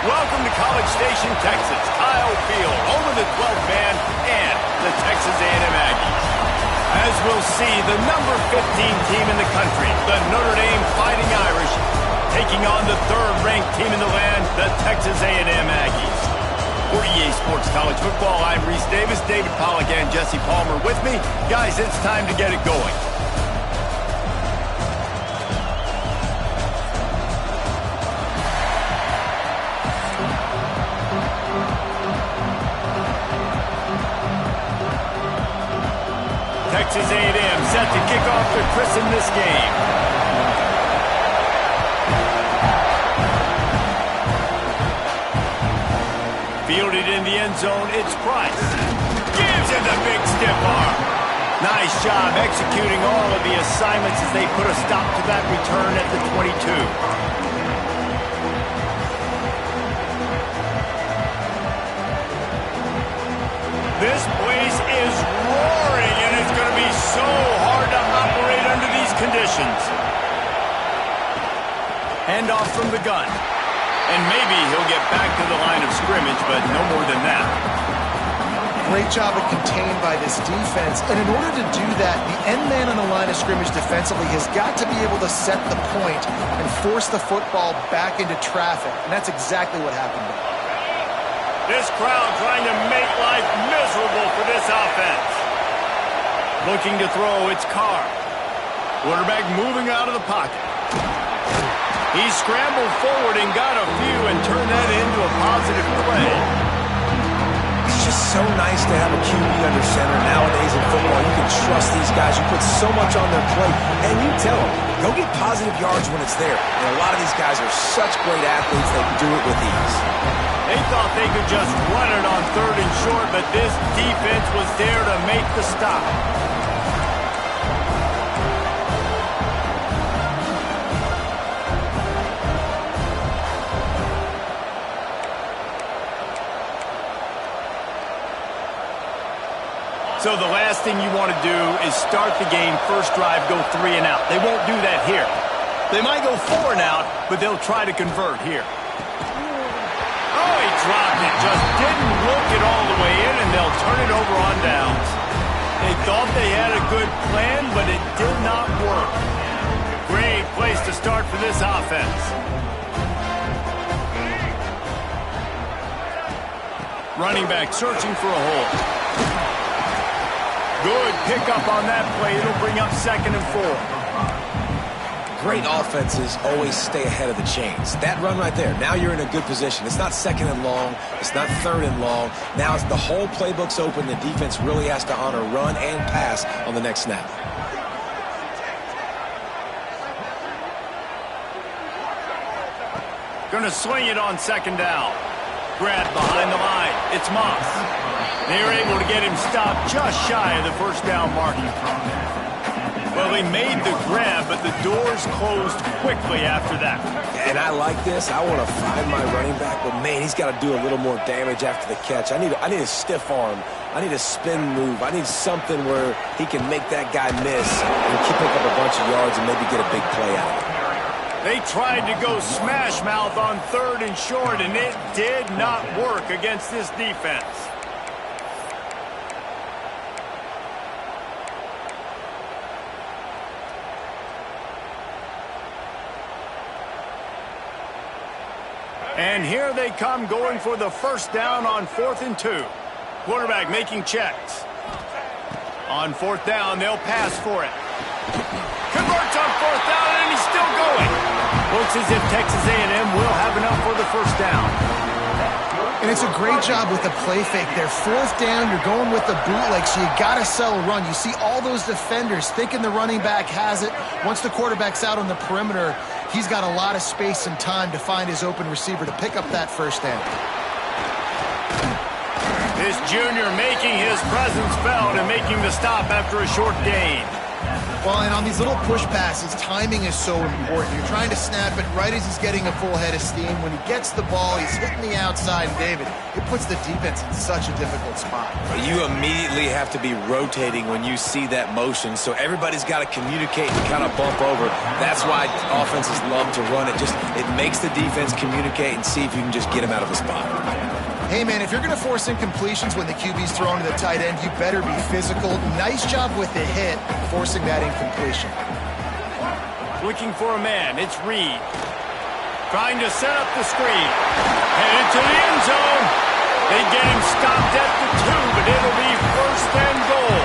Welcome to College Station, Texas, Kyle Field, home of the 12th man and the Texas A&M Aggies. As we'll see, the number 15 team in the country, the Notre Dame Fighting Irish, taking on the third-ranked team in the land, the Texas A&M Aggies. For EA Sports College Football, I'm Reese Davis, David Pollack, and Jesse Palmer with me. Guys, it's time to get it going. Texas A&M set to kick off to christen this game. Fielded in the end zone, it's Price. Gives him the big stiff arm. Nice job executing all of the assignments as they put a stop to that return at the 22. This place is roaring, and it's going to be so hard to operate under these conditions. Handoff from the gun. And maybe he'll get back to the line of scrimmage, but no more than that. Great job of contained by this defense. And in order to do that, the end man on the line of scrimmage defensively has got to be able to set the point and force the football back into traffic. And that's exactly what happened there. This crowd trying to make life miserable for this offense. Looking to throw, it's Carr. Quarterback moving out of the pocket. He scrambled forward and got a few and turned that into a positive play. It's just so nice nice to have a QB under center. Nowadays in football, you can trust these guys. You put so much on their plate, and you tell them, go get positive yards when it's there. And a lot of these guys are such great athletes, they do it with ease. They thought they could just run it on 3rd and short, but this defense was there to make the stop. So the last thing you want to do is start the game, first drive, go 3 and out. They won't do that here. They might go 4 and out, but they'll try to convert here. Oh, he dropped it. Just didn't look it all the way in, and they'll turn it over on downs. They thought they had a good plan, but it did not work. Great place to start for this offense. Running back searching for a hole. Good pickup on that play. It'll bring up 2nd and 4. Great offenses always stay ahead of the chains. That run right there, now you're in a good position. It's not 2nd and long. It's not 3rd and long. Now it's the whole playbook's open. The defense really has to honor run and pass on the next snap. Going to swing it on 2nd down. Grab behind the line. It's Moss. They were able to get him stopped just shy of the 1st down marking. Well, they made the grab, but the doors closed quickly after that. And I like this. I want to find my running back, but man, he's got to do a little more damage after the catch. I need a stiff arm. I need a spin move. I need something where he can make that guy miss and pick up a bunch of yards and maybe get a big play out of it. They tried to go smash mouth on 3rd and short, and it did not work against this defense. And here they come going for the 1st down on 4th and 2. Quarterback making checks. On 4th down, they'll pass for it. Converts on 4th down, and he's still going. Looks as if Texas A&M will have enough for the 1st down. And it's a great job with the play fake there. 4th down, you're going with the bootleg, so you got to sell a run. You see all those defenders thinking the running back has it. Once the quarterback's out on the perimeter, he's got a lot of space and time to find his open receiver to pick up that 1st down. This junior making his presence felt and making the stop after a short gain. Well, and on these little push passes, timing is so important. You're trying to snap it right as he's getting a full head of steam. When he gets the ball, he's hitting the outside, and David, it puts the defense in such a difficult spot. You immediately have to be rotating when you see that motion, so everybody's got to communicate and kind of bump over. That's why offenses love to run it. It makes the defense communicate and see if you can just get him out of the spot. Hey, man, if you're going to force incompletions when the QB's thrown to the tight end, you better be physical. Nice job with the hit, forcing that incompletion. Looking for a man. It's Reed. Trying to set up the screen. Headed to the end zone. They get him stopped at the 2, but it'll be 1st and goal.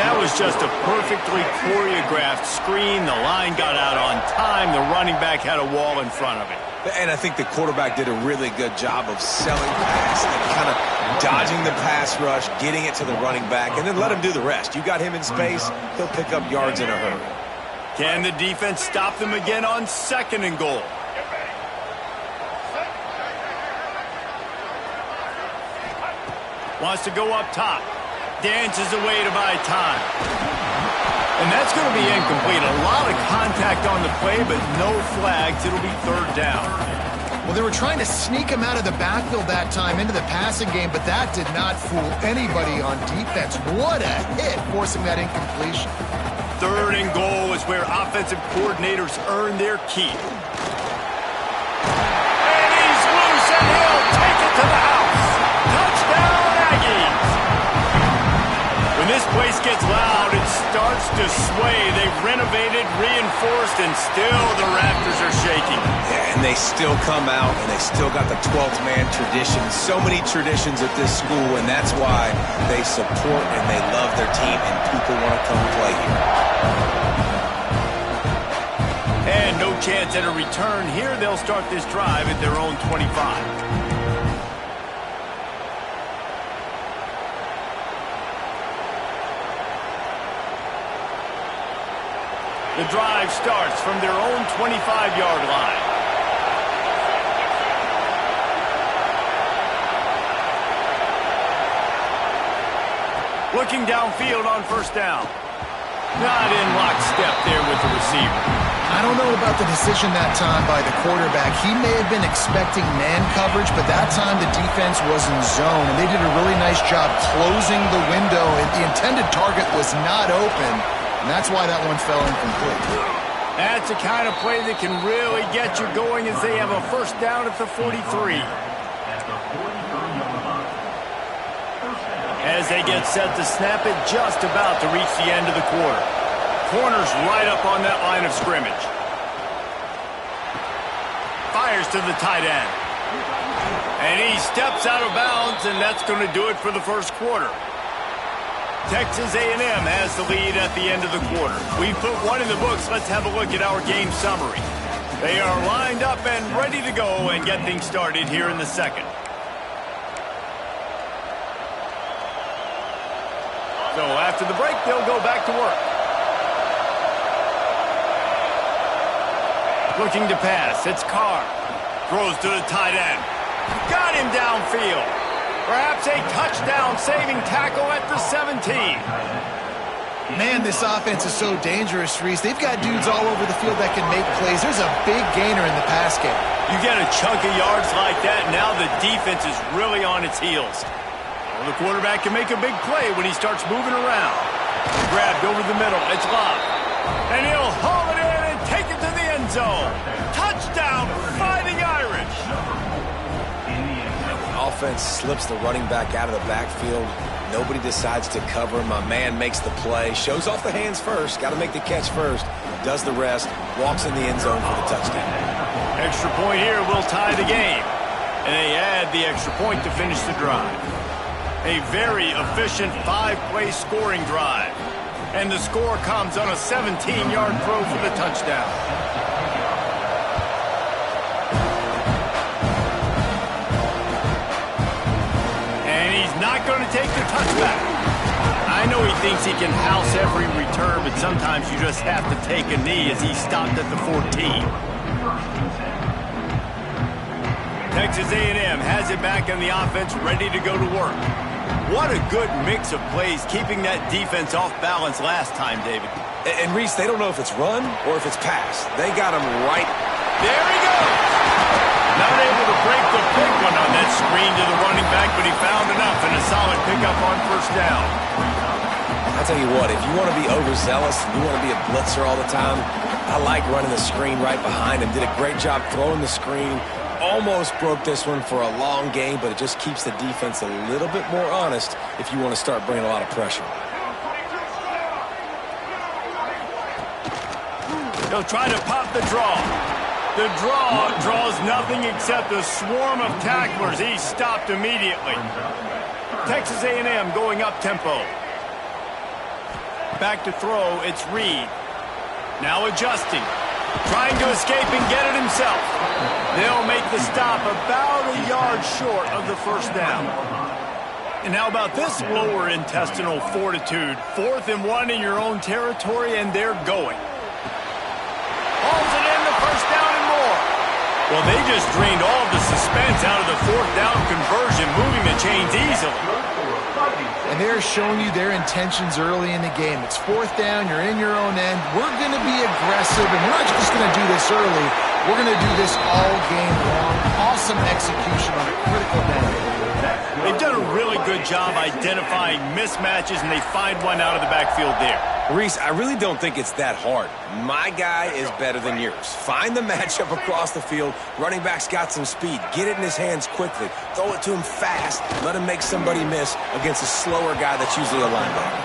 That was just a perfectly choreographed screen. The line got out on time. The running back had a wall in front of it. And I think the quarterback did a really good job of selling pass and kind of dodging the pass rush, getting it to the running back, and then let him do the rest. You got him in space, he'll pick up yards in a hurry. Can the defense stop them again on 2nd and goal? Wants to go up top. Dances away to buy time. And that's going to be incomplete. A lot of contact on the play, but no flags. It'll be 3rd down. Well, they were trying to sneak him out of the backfield that time into the passing game, but that did not fool anybody on defense. What a hit, forcing that incompletion. 3rd and goal is where offensive coordinators earn their keep. And he's loose, and he'll take it to the house. Touchdown, Aggies. When this place gets loud, it starts to sway. They've renovated, reinforced, and still the rafters are shaking. Yeah, and they still come out, and they still got the 12th man tradition. So many traditions at this school, and that's why they support and they love their team, and people want to come play here. And no chance at a return here. They'll start this drive at their own 25. The drive starts from their own 25-yard line. Looking downfield on first down. Not in lockstep there with the receiver. I don't know about the decision that time by the quarterback. He may have been expecting man coverage, but that time the defense was in zone, and they did a really nice job closing the window, and the intended target was not open, and that's why that one fell incomplete. That's the kind of play that can really get you going as they have a first down at the 43. As they get set to snap it, just about to reach the end of the quarter. Corner's right up on that line of scrimmage. Fires to the tight end. And he steps out of bounds, and that's going to do it for the first quarter. Texas A&M has the lead at the end of the quarter. We put one in the books. Let's have a look at our game summary. They are lined up and ready to go and get things started here in the second. So after the break, they'll go back to work. Looking to pass. It's Carr. Throws to the tight end. Got him downfield. Perhaps a touchdown-saving tackle at the 17. Man, this offense is so dangerous, Reese. They've got dudes all over the field that can make plays. There's a big gainer in the pass game. You get a chunk of yards like that, now the defense is really on its heels. Well, the quarterback can make a big play when he starts moving around. Grabbed over the middle. It's Love. And he'll haul it in and take it to the end zone. Touchdown, Fighting Irish. Offense slips the running back out of the backfield. Nobody decides to cover him. My man makes the play. Shows off the hands first. Got to make the catch first. Does the rest. Walks in the end zone for the touchdown. Extra point here will tie the game. And they add the extra point to finish the drive. A very efficient 5-play scoring drive. And the score comes on a 17-yard throw for the touchdown. And he's not going to take the touchback. I know he thinks he can house every return, but sometimes you just have to take a knee as he stopped at the 14. Texas A&M has it back in the offense, ready to go to work. What a good mix of plays, keeping that defense off balance last time, David. And Reese, they don't know if it's run or if it's pass. They got him right. There he goes. Not able to break the big one on that screen to the running back, but he found enough and a solid pickup on first down. I tell you what, if you want to be overzealous, you want to be a blitzer all the time, I like running the screen right behind him. Did a great job throwing the screen. Almost broke this one for a long game, but it just keeps the defense a little bit more honest if you want to start bringing a lot of pressure. They'll try to pop the draw. The draw draws nothing except a swarm of tacklers. He's stopped immediately. Texas A&M going up tempo. Back to throw, it's Reed. Now adjusting. Trying to escape and get it himself. They'll make the stop about a yard short of the first down. And how about this lower intestinal fortitude? 4th and 1 in your own territory, and they're going. Hauls it in, the first down and more. Well, they just drained all of the suspense out of the 4th down conversion, moving the chains easily. And they're showing you their intentions early in the game. It's 4th down, you're in your own end. We're going to be aggressive, and we're not just going to do this early. We're going to do this all game long. Awesome execution on a critical down. They've done a really good job identifying mismatches, and they find one out of the backfield there. Reese, I really don't think it's that hard. My guy is better than yours. Find the matchup across the field. Running back's got some speed. Get it in his hands quickly. Throw it to him fast. Let him make somebody miss against a slower guy that's usually a linebacker.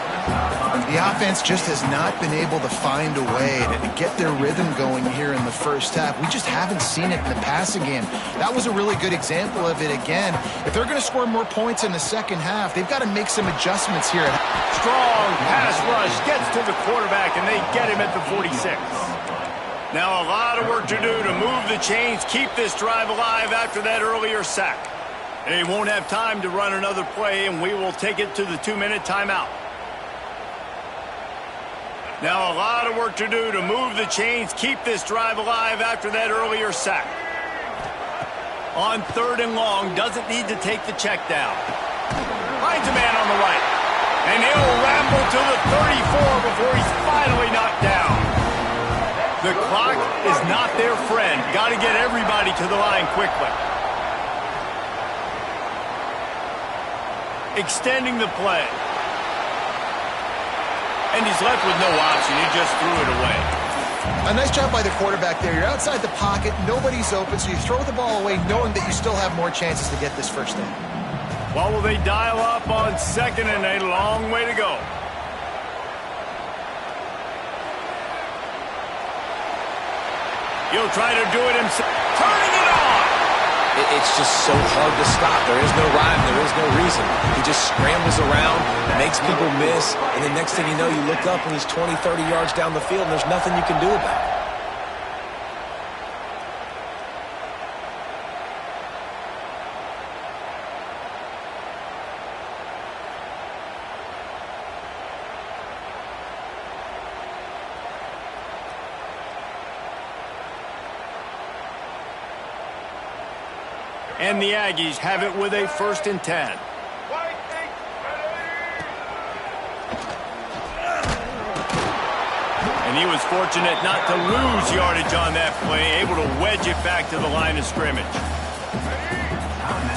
The offense just has not been able to find a way to get their rhythm going here in the first half. We just haven't seen it in the passing game. That was a really good example of it again. If they're going to score more points in the second half, they've got to make some adjustments here. Strong pass rush gets to the quarterback, and they get him at the 46. Now a lot of work to do to move the chains, keep this drive alive after that earlier sack. They won't have time to run another play, and we will take it to the 2-minute timeout. Now a lot of work to do to move the chains, keep this drive alive after that earlier sack. On 3rd and long, doesn't need to take the check down. Finds a man on the right. And he'll ramble to the 34 before he's finally knocked down. The clock is not their friend. Got to get everybody to the line quickly. Extending the play. And he's left with no option. He just threw it away. A nice job by the quarterback there. You're outside the pocket. Nobody's open, so you throw the ball away knowing that you still have more chances to get this first down. Well, will they dial up on 2nd and a long way to go? He'll try to do it himself. Turning it on! It's just so hard to stop. There is no rhyme. There is no reason. He just scrambles around, makes people miss, and the next thing you know, you look up and he's 20, 30 yards down the field, and there's nothing you can do about it. And the Aggies have it with a 1st and 10. And he was fortunate not to lose yardage on that play, able to wedge it back to the line of scrimmage.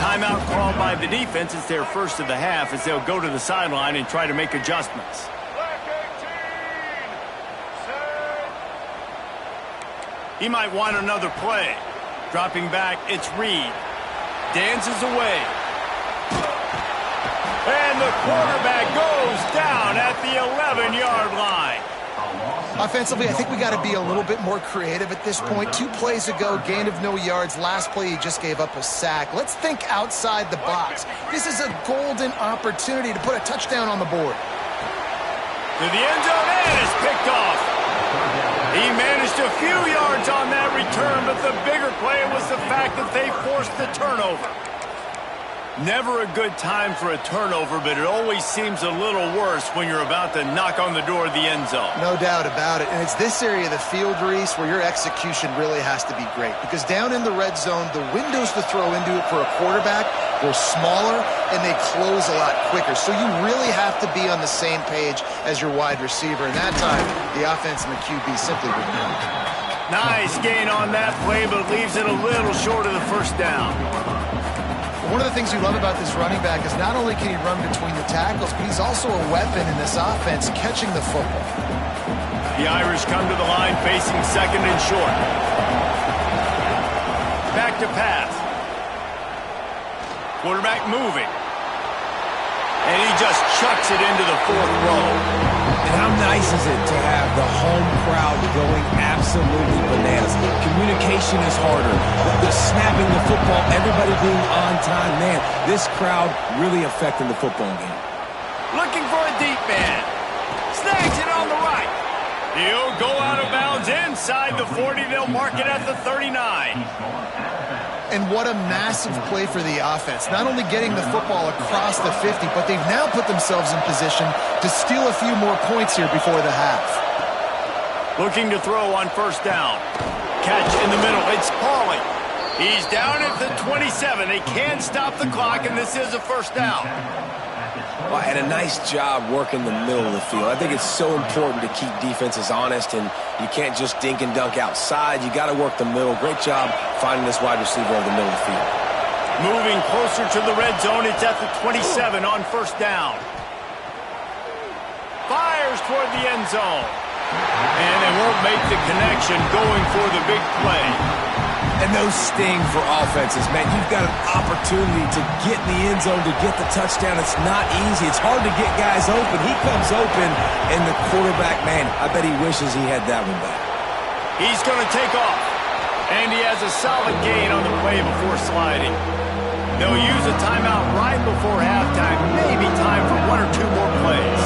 Timeout called by the defense. It's their first of the half as they'll go to the sideline and try to make adjustments. He might want another play. Dropping back, it's Reed. Dances away. And the quarterback goes down at the 11-yard line. Offensively, I think we got to be a little bit more creative at this point. 2 plays ago, gain of no yards. Last play, he just gave up a sack. Let's think outside the box. This is a golden opportunity to put a touchdown on the board. To the end zone, and it's picked off. He managed a few yards on that return, but the bigger play was the fact that they forced the turnover. Never a good time for a turnover, but it always seems a little worse when you're about to knock on the door of the end zone. No doubt about it. And it's this area of the field, Reese, where your execution really has to be great. Because down in the red zone, the windows to throw into it for a quarterback, they're smaller and they close a lot quicker. So you really have to be on the same page as your wide receiver. And that time, the offense and the QB simply wouldn't know. Nice gain on that play, but leaves it a little short of the first down. One of the things you love about this running back is not only can he run between the tackles, but he's also a weapon in this offense catching the football. The Irish come to the line facing 2nd and short. Back to pass. Quarterback moving. And he just chucks it into the 4th row. And how nice is it to have the home crowd going absolutely bananas? Communication is harder. The snapping the football, everybody being on time. Man, this crowd really affecting the football game. Looking for a deep man. Snags it on the right. He'll go out of bounds inside the 40. They'll mark it at the 39. And what a massive play for the offense. Not only getting the football across the 50, but they've now put themselves in position to steal a few more points here before the half. Looking to throw on 1st down. Catch in the middle. It's Pauly. He's down at the 27. They can't stop the clock, and this is a 1st down. Well, and a nice job working the middle of the field. I think it's so important to keep defenses honest, and you can't just dink and dunk outside. You got to work the middle. Great job finding this wide receiver over the middle of the field. Moving closer to the red zone. It's at the 27 on 1st down. Fires toward the end zone. And they won't make the connection going for the big play. And those sting for offenses, man. You've got an opportunity to get in the end zone, to get the touchdown. It's not easy. It's hard to get guys open. He comes open, and the quarterback, man, I bet he wishes he had that one back. He's going to take off. And he has a solid gain on the play before sliding. They'll use a timeout right before halftime. Maybe time for 1 or 2 more plays.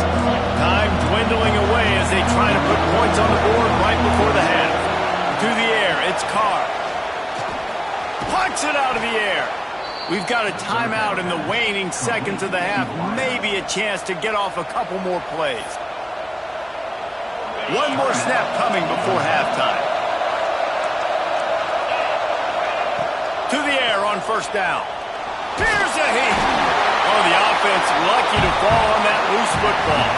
Time dwindling away as they try to put points on the board right before the half. Through the air, it's Carr. Punts it out of the air. We've got a timeout in the waning seconds of the half. Maybe a chance to get off a couple more plays. One more snap coming before halftime. To the air on first down. Here's a heat. Oh, the offense lucky to fall on that loose football.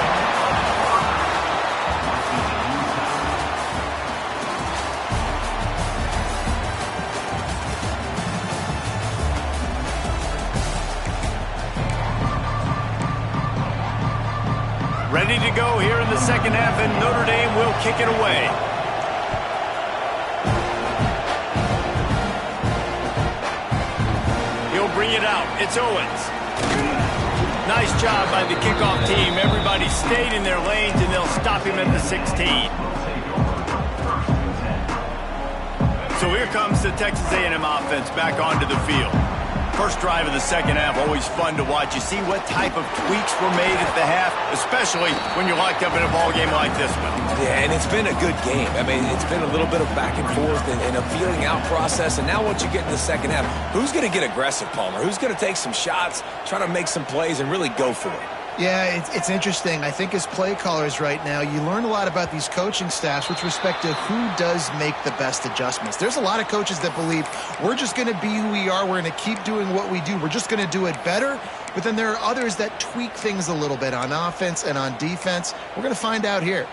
Ready to go here in the second half, and Notre Dame will kick it away. He'll bring it out. It's Owens. Nice job by the kickoff team. Everybody stayed in their lanes, and they'll stop him at the 16. So here comes the Texas A&M offense back onto the field. First drive of the second half, always fun to watch. You see what type of tweaks were made at the half, especially when you're locked up in a ball game like this one. Yeah, and it's been a good game. I mean, it's been a little bit of back and forth and a feeling out process. And now once you get in the second half, who's going to get aggressive, Palmer? Who's going to take some shots, try to make some plays, and really go for it? Yeah, it's interesting. I think as play callers right now, you learn a lot about these coaching staffs with respect to who does make the best adjustments. There's a lot of coaches that believe we're just going to be who we are. We're going to keep doing what we do. We're just going to do it better. But then there are others that tweak things a little bit on offense and on defense. We're going to find out here.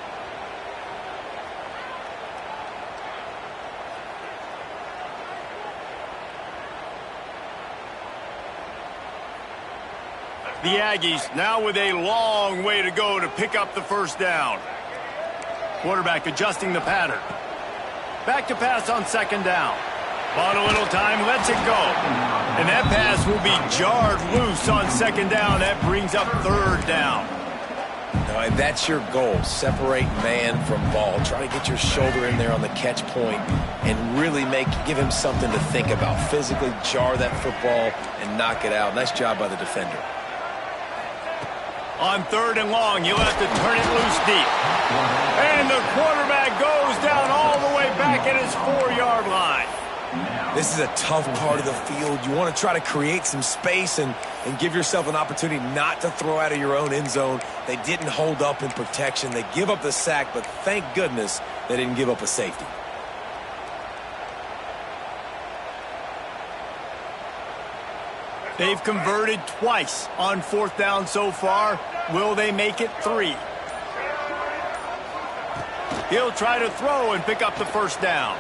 The Aggies now with a long way to go to pick up the first down. Quarterback adjusting the pattern. Back to pass on second down. Bought a little time, lets it go. And that pass will be jarred loose on second down. That brings up third down. No, and that's your goal. Separate man from ball. Try to get your shoulder in there on the catch point and really give him something to think about. Physically jar that football and knock it out. Nice job by the defender. On third and long, you'll have to turn it loose deep. And the quarterback goes down all the way back at his 4-yard line. This is a tough part of the field. You want to try to create some space and give yourself an opportunity not to throw out of your own end zone. They didn't hold up in protection. They give up the sack, but thank goodness they didn't give up a safety. They've converted twice on fourth down so far. Will they make it 3? He'll try to throw and pick up the first down.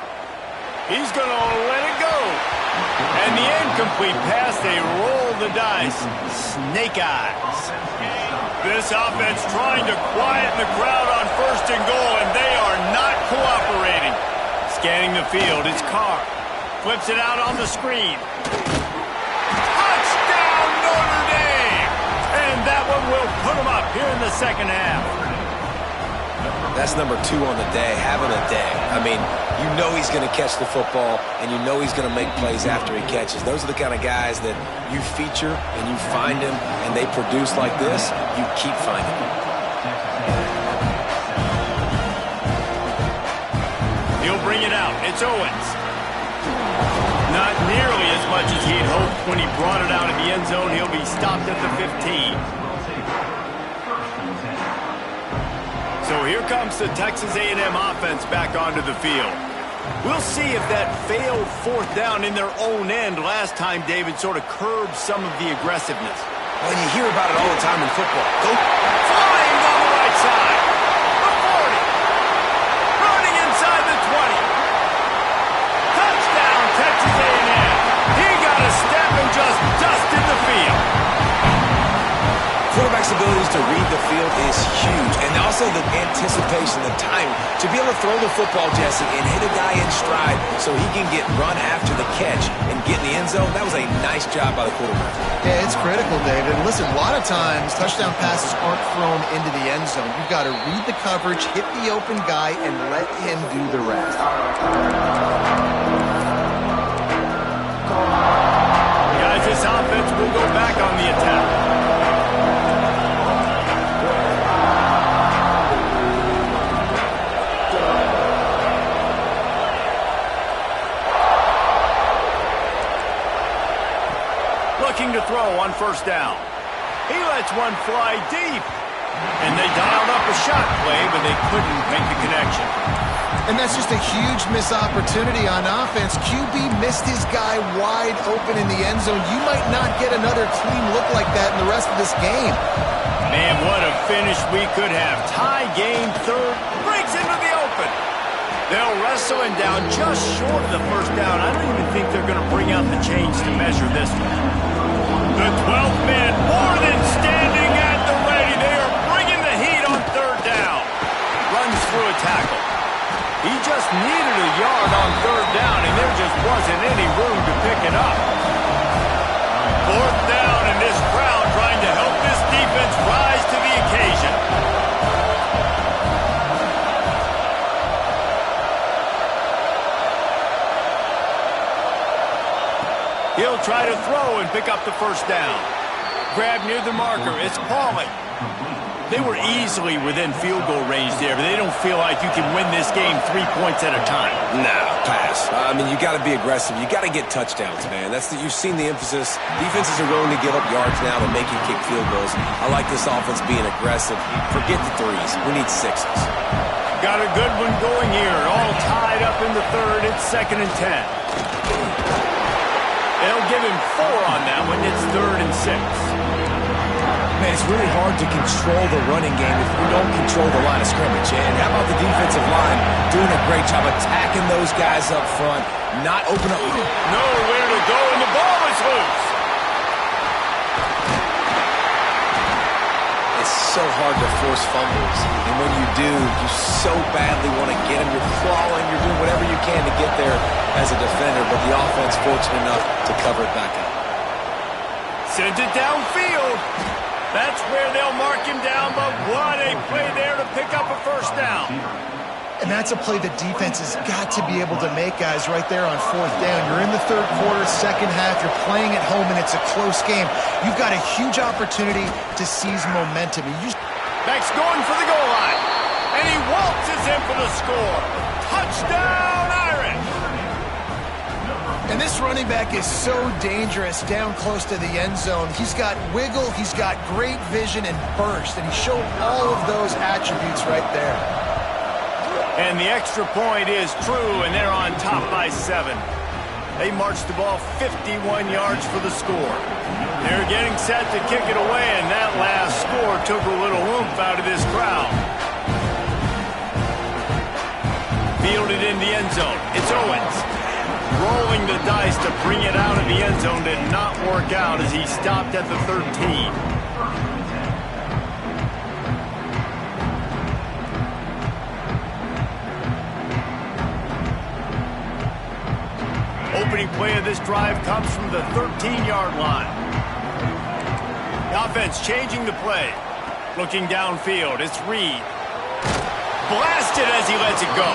He's going to let it go. And the incomplete pass, they roll the dice. Snake eyes. This offense trying to quieten the crowd on first and goal, and they are not cooperating. Scanning the field, it's Carr. Flips it out on the screen. That one will put him up here in the second half. That's number 2 on the day, having a day. I mean, you know he's going to catch the football, and you know he's going to make plays after he catches. Those are the kind of guys that you feature and you find him, and they produce like this, you keep finding them. He'll bring it out. It's Owens. Not nearly as much as he had hoped when he brought it out of the end zone. He'll be stopped at the 15. So here comes the Texas A&M offense back onto the field. We'll see if that failed fourth down in their own end last time, David, sort of curbed some of the aggressiveness. Well, you hear about it all the time in football. Go flying down the right side. The 40. Running inside the 20. Touchdown, Texas A&M. He got a step and just dusted the field. Quarterback's abilities to read the field is huge. And also the anticipation, the time to be able to throw the football, Jesse, and hit a guy in stride so he can get run after the catch and get in the end zone. That was a nice job by the quarterback. Yeah, it's critical, David. Listen, a lot of times touchdown passes aren't thrown into the end zone. You've got to read the coverage, hit the open guy, and let him do the rest. Guys, this offense will go back on the attack. Looking to throw on first down. He lets one fly deep. And they dialed up a shot play, but they couldn't make the connection. And that's just a huge missed opportunity on offense. QB missed his guy wide open in the end zone. You might not get another clean look like that in the rest of this game. Man, what a finish we could have. Tie game, third, breaks into the open. They'll wrestle him down just short of the first down. I don't even think they're going to bring out the chains to measure this one. The 12th man more than standing at the ready. They are bringing the heat on third down. Runs through a tackle. He just needed a yard on third down, and there just wasn't any room to pick it up. Fourth down, and this crowd trying to help this defense rise to the occasion. He'll try to throw and pick up the first down. Grab near the marker. It's Pauling. They were easily within field goal range there, but they don't feel like you can win this game 3 points at a time. No, pass. I mean, you got to be aggressive. You got to get touchdowns, man. You've seen the emphasis. Defenses are willing to give up yards now to make you kick field goals. I like this offense being aggressive. Forget the threes. We need sixes. Got a good one going here. All tied up in the third. It's 2nd and 10. They'll give him 4 on that one. It's 3rd and 6. Man, it's really hard to control the running game if you don't control the line of scrimmage. And how about the defensive line doing a great job attacking those guys up front, not open up. Nowhere to go, and the ball is loose. It's so hard to force fumbles. And when you do, you so badly want to get them. You're crawling, you're doing whatever you can to get there as a defender, but the offense fortunate enough to cover it back up. Sends it downfield. That's where they'll mark him down, but what a play there to pick up a first down. And that's a play the defense has got to be able to make, guys, right there on 4th down. You're in the third quarter, second half. You're playing at home, and it's a close game. You've got a huge opportunity to seize momentum. Beck's going for the goal line, and he waltzes in for the score. Touchdown, Irish! And this running back is so dangerous down close to the end zone. He's got wiggle, he's got great vision and burst, and he showed all of those attributes right there. And the extra point is true, and they're on top by 7. They marched the ball 51 yards for the score. They're getting set to kick it away, and that last score took a little oomph out of this crowd. Fielded in the end zone. It's Owens. Rolling the dice to bring it out of the end zone did not work out as he stopped at the 13. Opening play of this drive comes from the 13-yard line. The offense changing the play. Looking downfield, it's Reed. Blasted as he lets it go.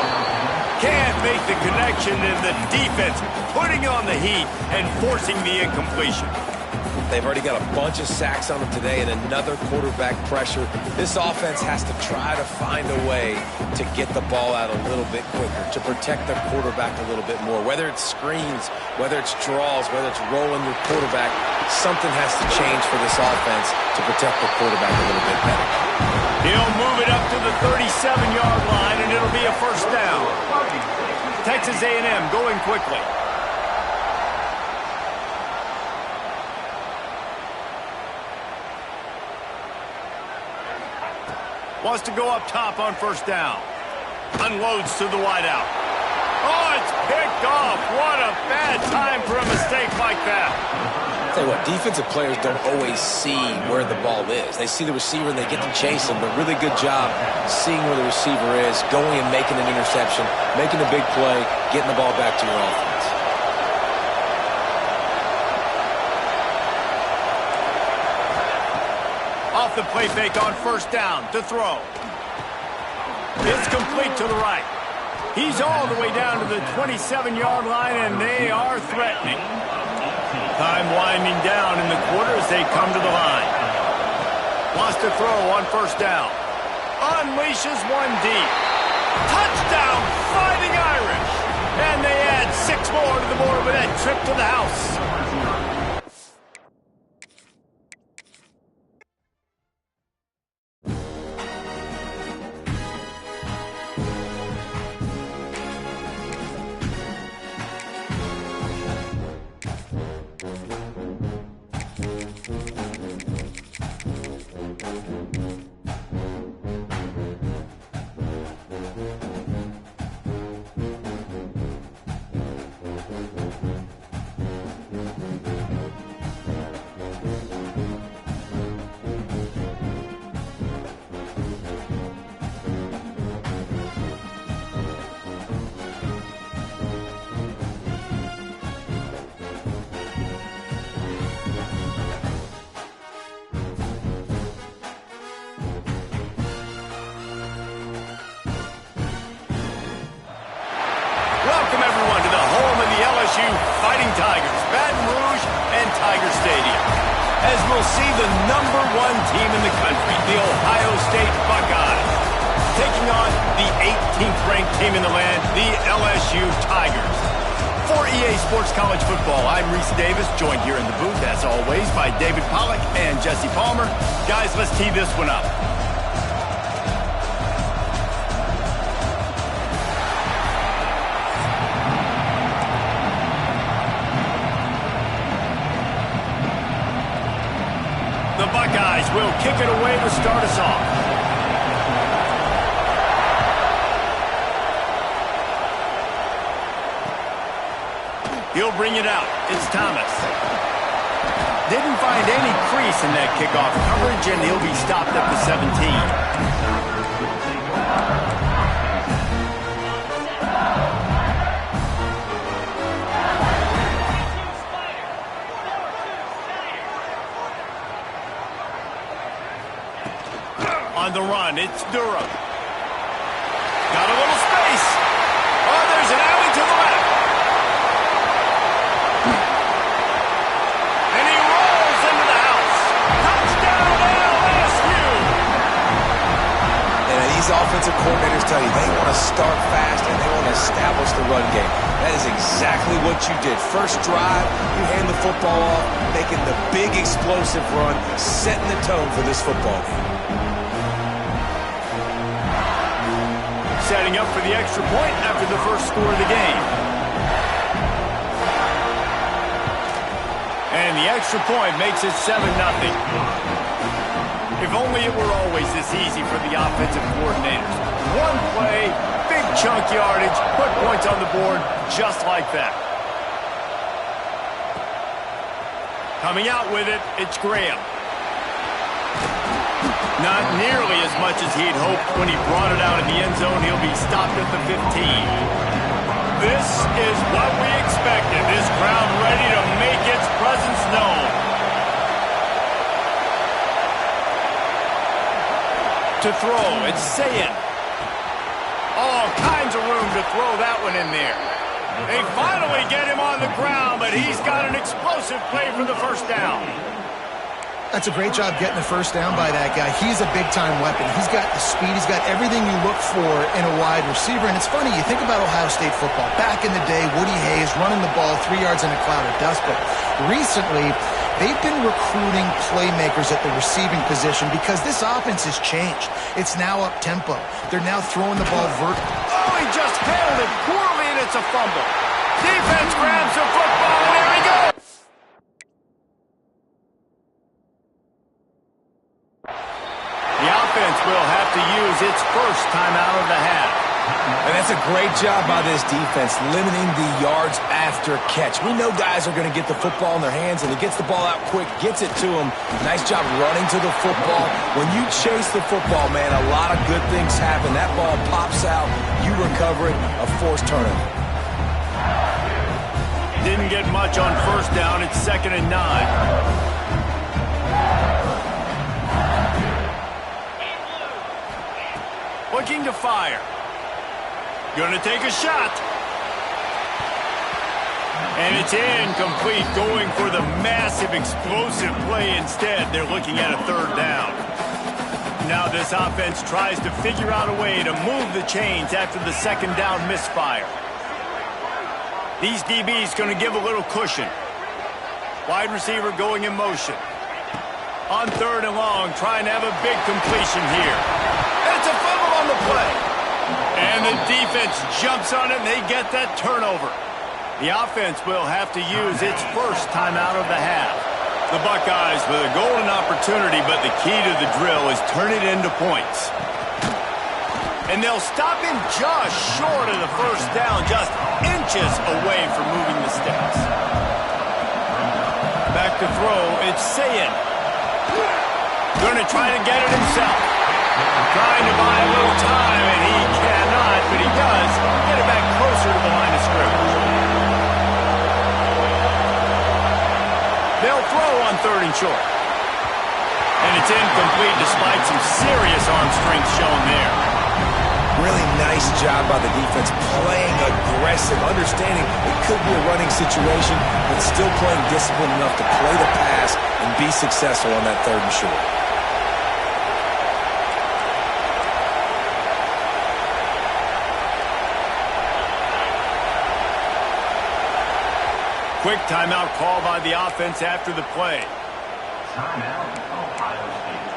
Can't make the connection, and the defense putting on the heat and forcing the incompletion. They've already got a bunch of sacks on them today and another quarterback pressure. This offense has to try to find a way to get the ball out a little bit quicker, to protect their quarterback a little bit more. Whether it's screens, whether it's draws, whether it's rolling your quarterback, something has to change for this offense to protect the quarterback a little bit better. He'll move it up to the 37-yard line, and it'll be a first down. Texas A&M going quickly. Wants to go up top on first down. Unloads to the wideout. Oh, it's picked off. What a bad time for a mistake like that. Tell you what, defensive players don't always see where the ball is. They see the receiver and they get to chase him, but really good job seeing where the receiver is, going and making an interception, making a big play, getting the ball back to your offense. Off the play fake on first down to throw. It's complete to the right. He's all the way down to the 27-yard line, and they are threatening. Time winding down in the quarter as they come to the line. Wants to throw on first down. Unleashes one deep. Touchdown, Fighting Irish. And they add 6 more to the board with that trip to the house. Fighting Tigers, Baton Rouge, and Tiger Stadium. As we'll see the #1 team in the country, the Ohio State Buckeyes, taking on the 18th ranked team in the land, the LSU Tigers. For EA Sports College Football, I'm Reese Davis, joined here in the booth, as always, by David Pollack and Jesse Palmer. Guys, let's tee this one up. The Buckeyes will kick it away to start us off. He'll bring it out. It's Thomas. Didn't find any crease in that kickoff coverage, and he'll be stopped at the 17. On the run, it's Durham. Got a little space. Oh, there's an alley to the left. And he rolls into the house. Touchdown, LSU. And these offensive coordinators tell you they want to start fast and they want to establish the run game. That is exactly what you did. First drive, you hand the football off, making the big explosive run, setting the tone for this football game. Setting up for the extra point after the first score of the game. And the extra point makes it 7-0. If only it were always this easy for the offensive coordinators. One play, big chunk yardage, put points on the board just like that. Coming out with it, it's Graham. Not nearly as much as he'd hoped when he brought it out in the end zone. He'll be stopped at the 15. This is what we expected. This crowd ready to make its presence known. To throw, it's Sayin. All kinds of room to throw that one in there. They finally get him on the ground, but he's got an explosive play for the first down. That's a great job getting the first down by that guy. He's a big-time weapon. He's got the speed. He's got everything you look for in a wide receiver. And it's funny, you think about Ohio State football. Back in the day, Woody Hayes running the ball 3 yards in a cloud of dust. But recently, they've been recruiting playmakers at the receiving position because this offense has changed. It's now up-tempo. They're now throwing the ball vertically. Oh, he just handled it poorly, and it's a fumble. Defense grabs the football, and there he goes. The offense will have to use its first timeout of the half. And that's a great job by this defense, limiting the yards after catch. We know guys are going to get the football in their hands, and he gets the ball out quick, gets it to him. Nice job running to the football. When you chase the football, man, a lot of good things happen. That ball pops out, you recover it, a forced turnover. Didn't get much on first down. It's 2nd and 9. Looking to fire. Gonna take a shot. And it's incomplete, going for the massive explosive play instead. They're looking at a 3rd down. Now this offense tries to figure out a way to move the chains after the 2nd down misfire. These DBs gonna give a little cushion. Wide receiver going in motion. On 3rd and long, trying to have a big completion here. It's a fumble on the play. And the defense jumps on it, and they get that turnover. The offense will have to use its first timeout of the half. The Buckeyes with a golden opportunity, but the key to the drill is turn it into points. And they'll stop him just short of the first down, just inches away from moving the sticks. Back to throw, it's Sayin. Going to try to get it himself. Trying to buy a little time, and he cannot, but he does get it back closer to the line of scrimmage. They'll throw on 3rd and short. And it's incomplete despite some serious arm strength shown there. Really nice job by the defense, playing aggressive, understanding it could be a running situation, but still playing disciplined enough to play the pass and be successful on that 3rd and short. Quick timeout call by the offense after the play. Timeout, Ohio State.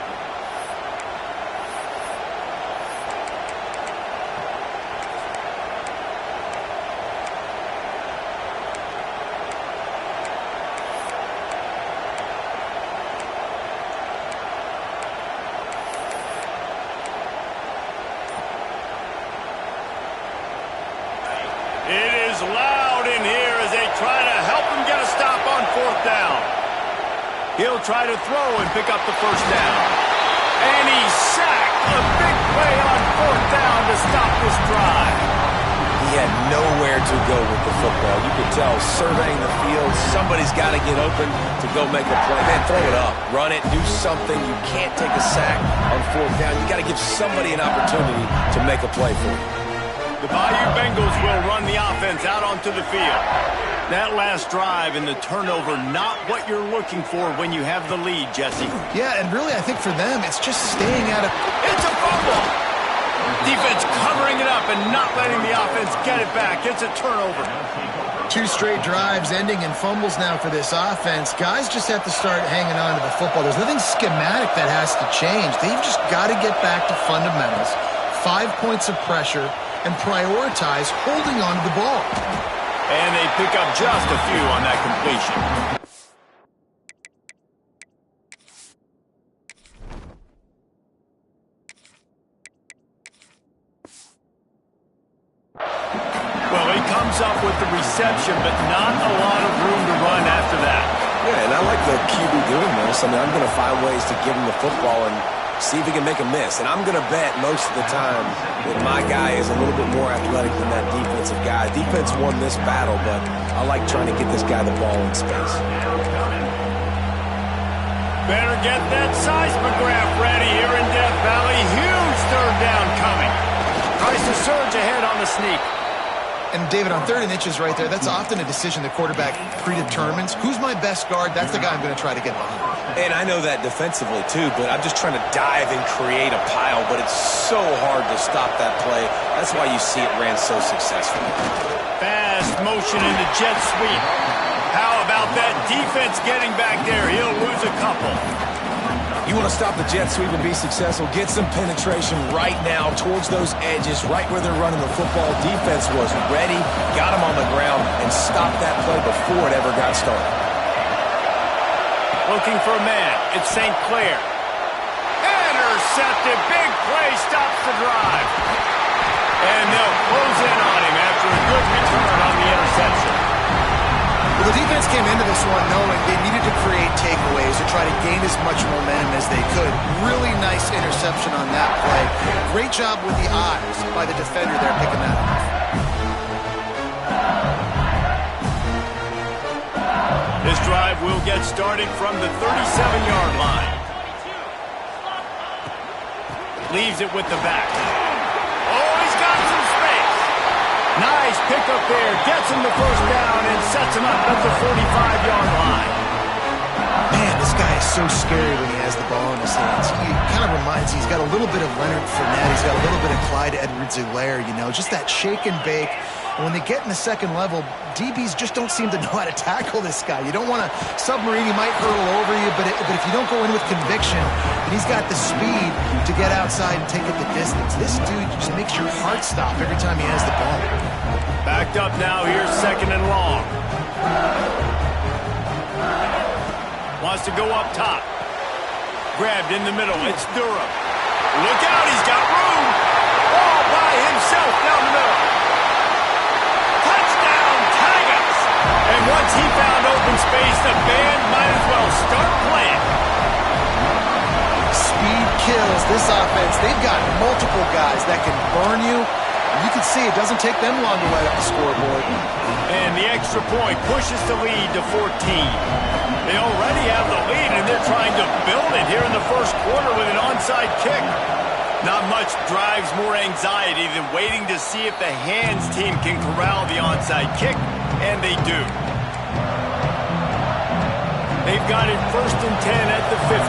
It is loud in here as they try to help him get a stop on 4th down. He'll try to throw and pick up the 1st down. And he's sacked. A big play on 4th down to stop this drive. He had nowhere to go with the football. You could tell, surveying the field, somebody's got to get open to go make a play. Man, throw it up. Run it. Do something. You can't take a sack on 4th down. You got to give somebody an opportunity to make a play for you. The Bayou Bengals will run the offense out onto the field. That last drive and the turnover, not what you're looking for when you have the lead, Jesse. Yeah, and really I think for them it's just staying out of... It's a fumble! Defense covering it up and not letting the offense get it back. It's a turnover. 2 straight drives ending in fumbles now for this offense. Guys just have to start hanging on to the football. There's nothing schematic that has to change. They've just got to get back to fundamentals. 5 points of pressure and prioritize holding on to the ball. And they pick up just a few on that completion. Well, he comes up with the reception, but not a lot of room to run after that. Yeah, and I like the QB doing this. I mean, I'm going to find ways to give him the football and see if he can make a miss. And I'm going to bet most of the time that my guy is a little bit more athletic than that defensive guy. Defense won this battle, but I like trying to get this guy the ball in space. Better get that seismograph ready here in Death Valley. Huge 3rd down coming. Tries to surge ahead on the sneak. And David, on 3rd and inches right there, that's often a decision the quarterback predetermines. Who's my best guard? That's the guy I'm going to try to get behind. And I know that defensively, too, but I'm just trying to dive and create a pile, but it's so hard to stop that play. That's why you see it ran so successfully. Fast motion into jet sweep. How about that defense getting back there? He'll lose a couple. You want to stop the jet sweep and be successful, get some penetration right now towards those edges, right where they're running the football. Defense was ready, got him on the ground, and stopped that play before it ever got started. Looking for a man. It's St. Clair. Intercepted. Big play stops the drive. And they'll close in on him after a good return on the interception. Well, the defense came into this one knowing they needed to create takeaways to try to gain as much momentum as they could. Really nice interception on that play. Great job with the eyes by the defender there picking that up. This drive will get started from the 37-yard line. Leaves it with the back. Oh, he's got some space. Nice pickup there. Gets him the 1st down and sets him up at the 45-yard line. Man, this guy is so scary when he has the ball in his hands. He kind of reminds me, he's got a little bit of Leonard Fournette. He's got a little bit of Clyde Edwards-Helaire, you know, just that shake and bake. And when they get in the second level, DBs just don't seem to know how to tackle this guy. You don't want to submarine. He might hurtle over you, but if you don't go in with conviction, and he's got the speed to get outside and take it the distance. This dude just makes your heart stop every time he has the ball. Backed up now. Here's 2nd and long. Wants to go up top. Grabbed in the middle. It's Durham. Look out. He's got room. All by himself down the middle. And once he found open space, the band might as well start playing. Speed kills this offense. They've got multiple guys that can burn you. You can see it doesn't take them long to light up the scoreboard. And the extra point pushes the lead to 14. They already have the lead, and they're trying to build it here in the 1st quarter with an onside kick. Not much drives more anxiety than waiting to see if the hands team can corral the onside kick, and they do. They've got it 1st and 10 at the 50.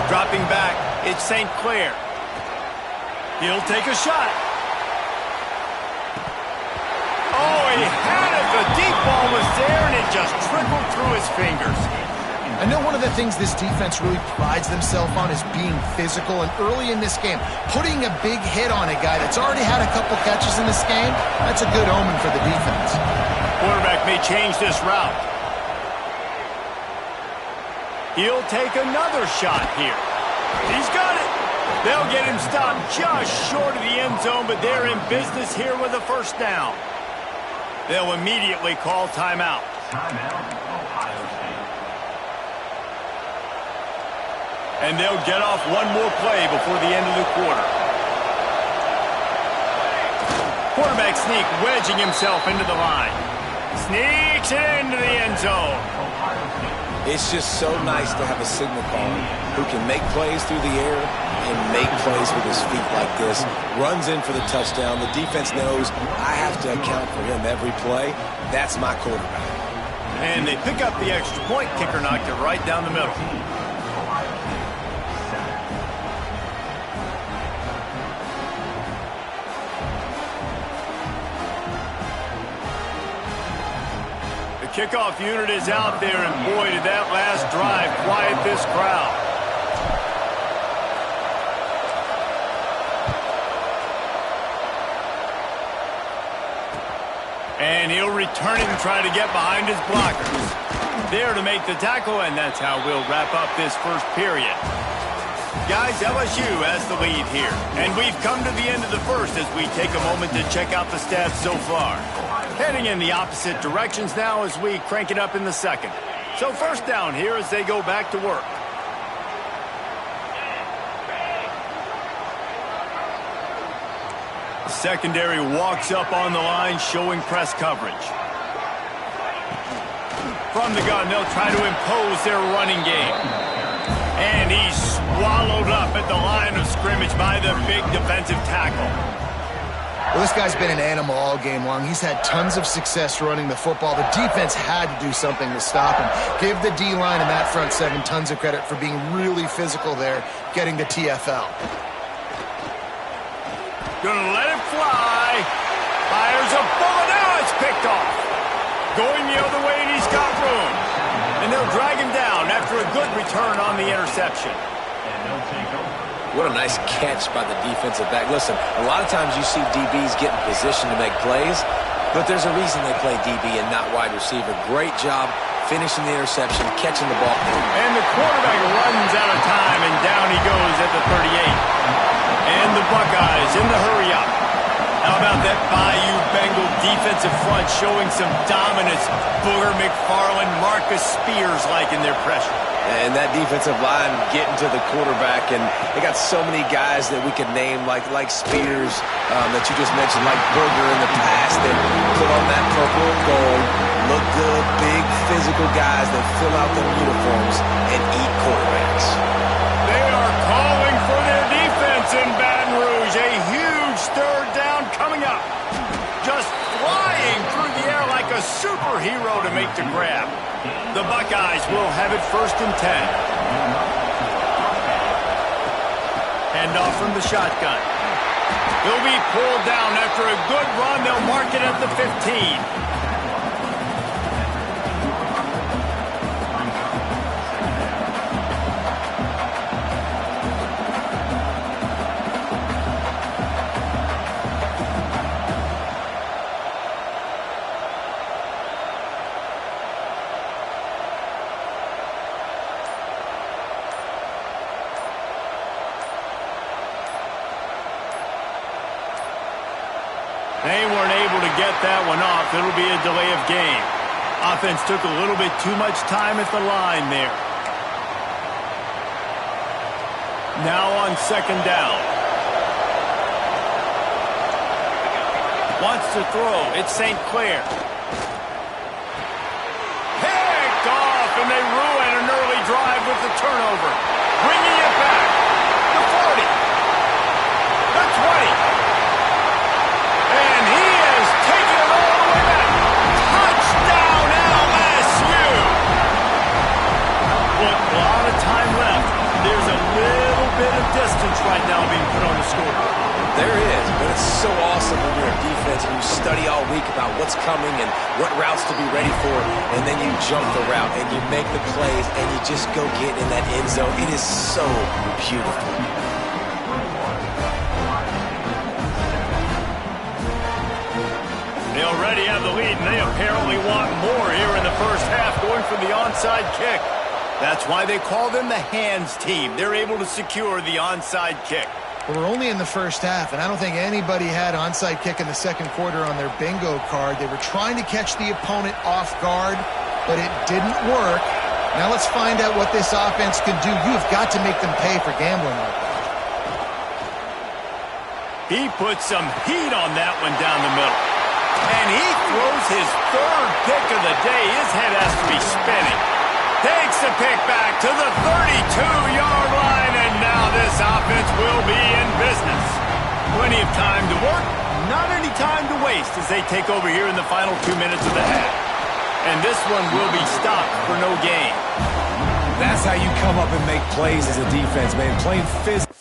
Dropping back, it's St. Clair. He'll take a shot. Oh, he had it. The deep ball was there, and it just trickled through his fingers. I know one of the things this defense really prides themselves on is being physical, and early in this game, putting a big hit on a guy that's already had a couple catches in this game, that's a good omen for the defense. Quarterback may change this route. He'll take another shot here. He's got it. They'll get him stopped just short of the end zone, but they're in business here with a first down. They'll immediately call timeout. Timeout, Ohio State. And they'll get off one more play before the end of the quarter. Quarterback sneak, wedging himself into the line. Sneaks it into the end zone. It's just so nice to have a signal caller who can make plays through the air and make plays with his feet like this. Runs in for the touchdown. The defense knows I have to account for him every play. That's my quarterback. And they pick up the extra point. Kicker knocked it right down the middle. Kickoff unit is out there, and boy, did that last drive quiet this crowd. And he'll return it and try to get behind his blockers. There to make the tackle, and that's how we'll wrap up this first period. Guys, LSU has the lead here. And we've come to the end of the first as we take a moment to check out the stats so far. Heading in the opposite directions now as we crank it up in the second. So first down here as they go back to work. The secondary walks up on the line showing press coverage. From the gun, they'll try to impose their running game. And he's swallowed up at the line of scrimmage by the big defensive tackle. Well, this guy's been an animal all game long. He's had tons of success running the football. The defense had to do something to stop him. Give the D-line and that front seven tons of credit for being really physical there, getting the TFL. Gonna let it fly. Fires a bullet. Now it's picked off. Going the other way, and he's got room. And they'll drag him down after a good return on the interception. And they'll take over. What a nice catch by the defensive back. Listen, a lot of times you see DBs get in position to make plays, but there's a reason they play DB and not wide receiver. Great job finishing the interception, catching the ball. And the quarterback runs out of time, and down he goes at the 38. And the Buckeyes in the hurry-up. How about that Bayou Bengal defensive front showing some dominance? Booger McFarland, Marcus Spears-like in their pressure. And that defensive line getting to the quarterback, and they got so many guys that we could name, like Spears that you just mentioned, like Berger in the past, that put on that purple and gold, look good, big physical guys that fill out their uniforms and eat quarterbacks. They are calling for their defense in Baton Rouge. A huge third down coming up. Just flying through the air like a superhero to make the grab. The Buckeyes will have it 1st and 10. Hand off from the shotgun. He'll be pulled down after a good run. They'll mark it at the 15. They weren't able to get that one off. It'll be a delay of game. Offense took a little bit too much time at the line there. Now on 2nd down. Wants to throw. It's St. Clair. Picked off, and they ruin an early drive with the turnover. Bringing it back. there's a little bit of distance right now being put on the scoreboard. There is, but it's so awesome when you're a defense and you study all week about what's coming and what routes to be ready for, and then you jump the route and you make the plays and you just go get in that end zone. It is so beautiful. They already have the lead, and they apparently want more here in the first half, going for the onside kick. That's why they call them the hands team. They're able to secure the onside kick. Well, we're only in the first half, and I don't think anybody had onside kick in the second quarter on their bingo card. They were trying to catch the opponent off guard, but it didn't work. Now let's find out what this offense can do. You've got to make them pay for gambling like that. He puts some heat on that one down the middle. And he throws his third pick of the day. His head has to be spinning. Takes the pick back to the 32-yard line, and now this offense will be in business. Plenty of time to work, not any time to waste as they take over here in the final 2 minutes of the half. And this one will be stopped for no gain. That's how you come up and make plays as a defense, man. Playing physical.